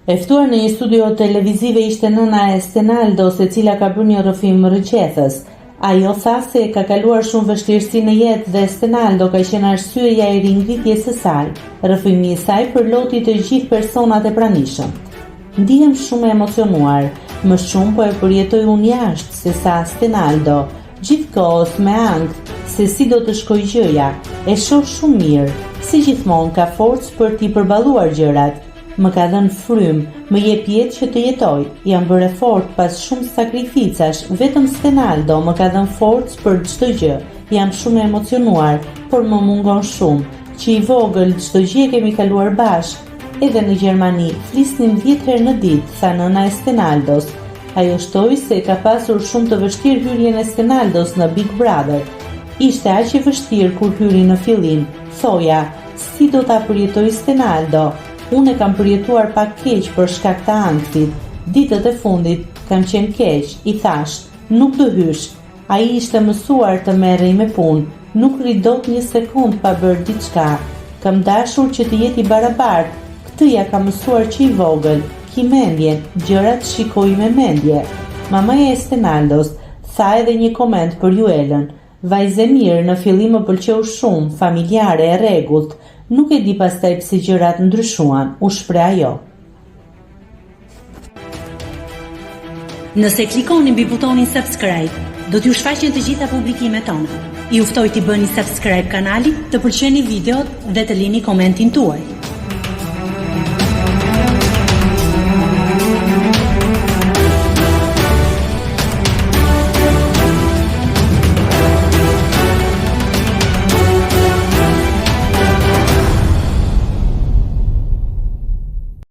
E ftuar në një studio televizive ishte nëna e Stenaldos, e cila ka bërë një rrëfim rrëqethës. Ajo tha se ka kaluar shumë vështirësi në jetë dhe Stenaldo ka qenë arsyeja e ringritjes së saj. Rrëfimi i saj përloti të gjithë personat e pranishëm. Ndihem shumë e emocionuar, më shumë po e përjetoj unë jashtë se sa Stenaldo, gjithkohës me ankth se si do të shkoj gjëja. E shoh shumë mirë, si gjithmonë ka forcë për t'i përballuar gjërat. Më ka dhënë frym, më jep jetë që të jetoj. Jam bërë fort pas shumë sakrificash, vetëm Stenaldo më ka dhënë forcë për çdo gjë. Jam shumë e emocionuar, por më mungon shumë. Që i vogël çdo gjë e kemi kaluar bashkë. Edhe në Gjermani flisnim 10 herë në ditë, tha nëna e Stenaldos. Ajo shtoi se ka pasur shumë të vështirë hyrjen e Stenaldos në Big Brother. Ishte aq e vështirë kur hyri në fillim. Thoja, si do ta përjetoj Stenaldo? Unë e kam përjetuar pak keq për shkak të ankthit. Ditët e fundit kam qenë keq, i thash, nuk do hysh. Ai ishte mësuar të merrej me punë, nuk rri dot një sekond pa bërë diçka. Kam dashur që të jeti barabartë. Këtë ja ka mësuar që i vogël. Ki mendjen, gjërat shikoj me mendje. Mamaja e Stenaldos tha edhe një koment për Juelën. Vajzë mirë, në fillim më pëlqeu shumë, familjare, e rregullt. Nuk e di pastaj pse gjërat ndryshuan, u shpreh ajo. Nëse klikoni mbi butonin subscribe, do t'ju shfaqen të gjitha publikimet tona. Ju ftoj t'i bëni subscribe kanalit, të pëlqeni videot dhe të lini komentin tuaj.